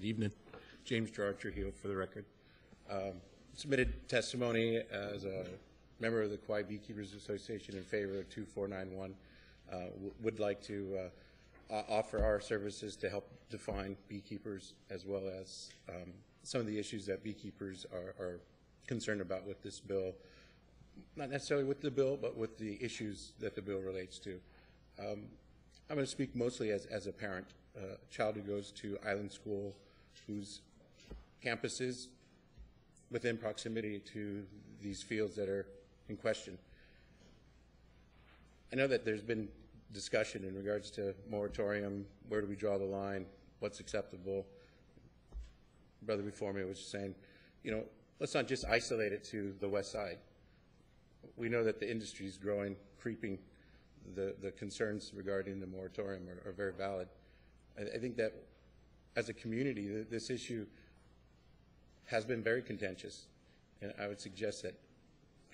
Good evening. James Trujillo for the record. Submitted testimony as a member of the Kauai Beekeepers Association in favor of 2491. Would like to offer our services to help define beekeepers, as well as some of the issues that beekeepers are concerned about with this bill. Not necessarily with the bill, but with the issues that the bill relates to. I'm going to speak mostly as a parent, a child who goes to Island School, whose campus is within proximity to these fields that are in question. I know that there's been discussion in regards to moratorium, where do we draw the line, what's acceptable. Brother before me was just saying, you know, let's not just isolate it to the west side. We know that the industry is growing, creeping. The concerns regarding the moratorium are very valid. I think that as a community, this issue has been very contentious. And I would suggest that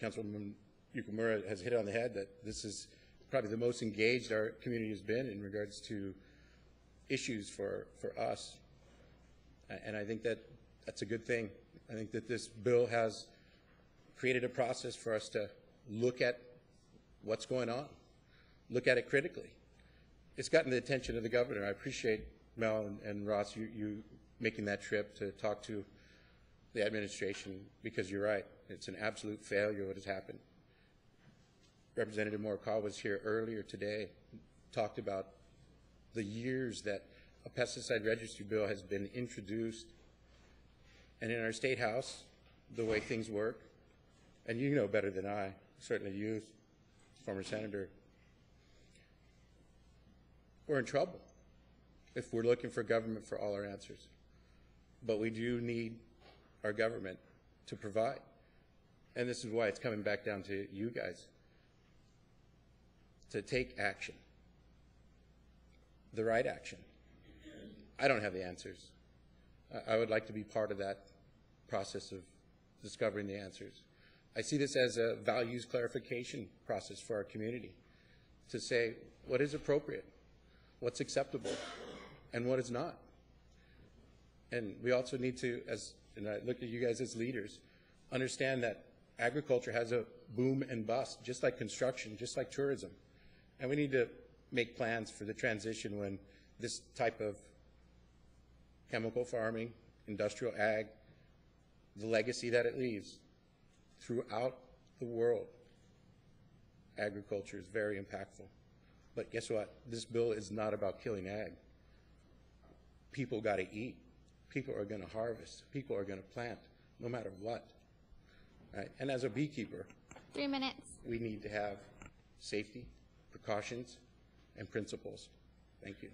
Councilwoman Yukamura has hit on the head that this is probably the most engaged our community has been in regards to issues for us. And I think that that's a good thing. I think that this bill has created a process for us to look at what's going on, look at it critically. It's gotten the attention of the governor. I appreciate Mel and Ross, you making that trip to talk to the administration, because you're right, it's an absolute failure what has happened. Representative Morikawa was here earlier today, talked about the years that a pesticide registry bill has been introduced, and in our state house, the way things work, and you know better than I, certainly you, former senator, we're in trouble if we're looking for government for all our answers. But we do need our government to provide. And this is why it's coming back down to you guys to take action, the right action. I don't have the answers. I would like to be part of that process of discovering the answers. I see this as a values clarification process for our community to say what is appropriate, what's acceptable, and what is not. And we also need to, and I look at you guys as leaders, understand that agriculture has a boom and bust, just like construction, just like tourism. And we need to make plans for the transition when this type of chemical farming, industrial ag, the legacy that it leaves throughout the world, agriculture is very impactful. But guess what? This bill is not about killing ag. People got to eat. People are going to harvest. People are going to plant, no matter what. Right? And as a beekeeper, 3 minutes. We need to have safety, precautions, and principles. Thank you.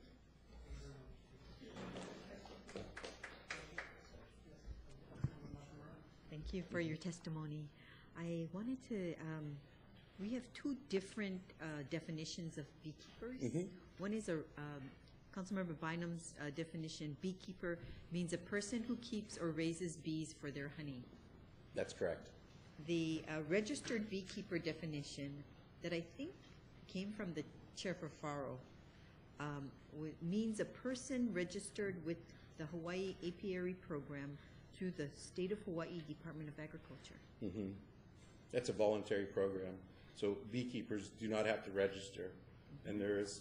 Thank you for your testimony. I wanted to, we have two different definitions of beekeepers. One is Councilmember Bynum's definition. Beekeeper means a person who keeps or raises bees for their honey. That's correct. The registered beekeeper definition that I think came from the Chair for Faro means a person registered with the Hawaii Apiary Program through the State of Hawaii Department of Agriculture. That's a voluntary program, so beekeepers do not have to register. And there's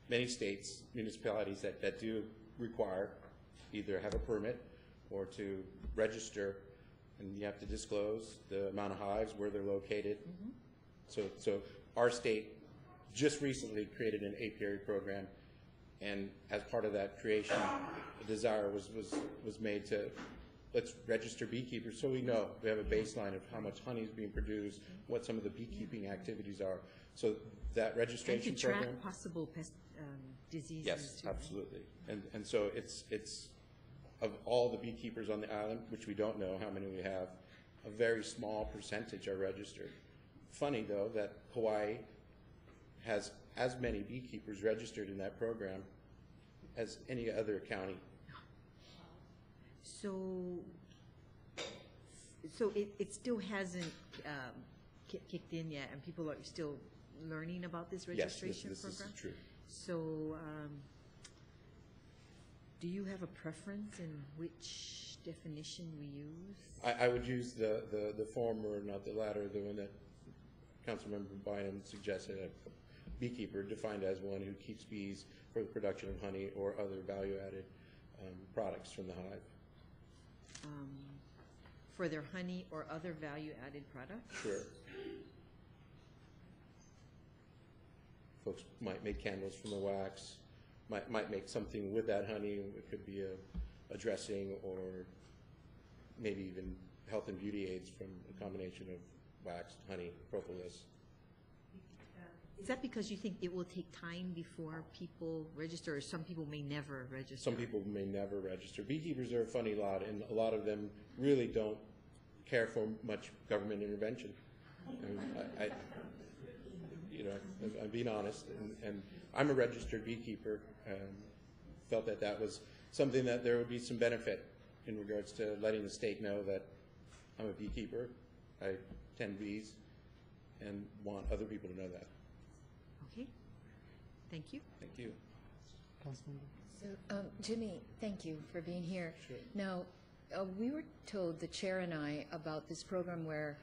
many states, municipalities that do require either have a permit or to register, and you have to disclose the amount of hives, where they're located. So our state just recently created an apiary program, and as part of that creation, the desire was made to let's register beekeepers so we know, we have a baseline of how much honey is being produced, what some of the beekeeping activities are. So that registration and to track program, possible pest diseases. yes, too. absolutely. And so it's of all the beekeepers on the island, which we don't know how many we have, a very small percentage are registered. Funny though that Kauai has as many beekeepers registered in that program as any other county. So it still hasn't kicked in yet, and people are still learning about this registration yes, this program? is true. So Do you have a preference in which definition we use? I would use the former, not the latter, the one that Councilmember Bynum suggested, a beekeeper defined as one who keeps bees for the production of honey or other value-added products from the hive. For their honey or other value-added products? Sure. Folks might make candles from the wax, might make something with that honey. It could be a dressing or maybe even health and beauty aids from a combination of wax, honey, propolis. Is that because you think it will take time before people register, or some people may never register? Some people may never register. Beekeepers are a funny lot, and a lot of them really don't care for much government intervention. I'm being honest, and I'm a registered beekeeper. Felt that that was something that there would be some benefit in regards to letting the state know that I'm a beekeeper, I tend bees, and want other people to know that. Okay, thank you. Thank you. So, Jimmy, thank you for being here. Sure. Now, we were told, the chair and I, about this program where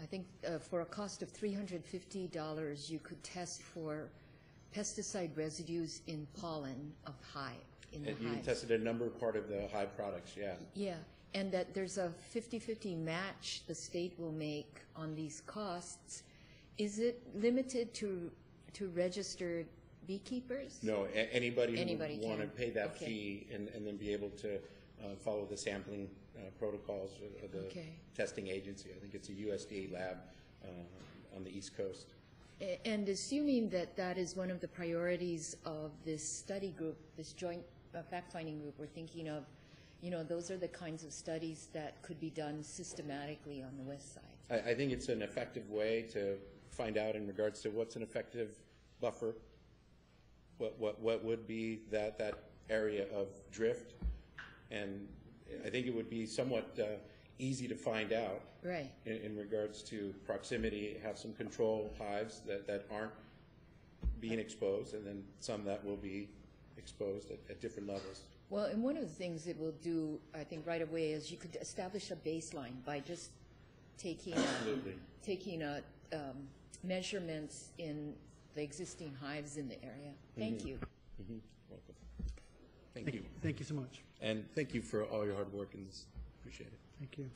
I think for a cost of $350, you could test for pesticide residues in pollen of hive. And you tested a number part of the hive products, yeah. Yeah, and that there's a 50-50 match the state will make on these costs. Is it limited to registered beekeepers? No, anybody who want to can. pay that Okay. fee and then be able to follow the sampling protocols of the Okay. testing agency. I think it's a USDA lab on the East Coast. And assuming that that is one of the priorities of this study group, this joint fact-finding group, we're thinking of, those are the kinds of studies that could be done systematically on the west side. I think it's an effective way to find out in regards to what's an effective buffer, what would be that area of drift, and I think it would be somewhat easy to find out. Right. In regards to proximity, have some control hives that aren't being exposed, and then some that will be exposed at different levels. Well, and one of the things it will do, I think, right away is you could establish a baseline by just taking measurements in the existing hives in the area. Thank you. Mm-hmm. Welcome. Thank you. Thank you so much. And thank you for all your hard work in this. Appreciate it. Thank you.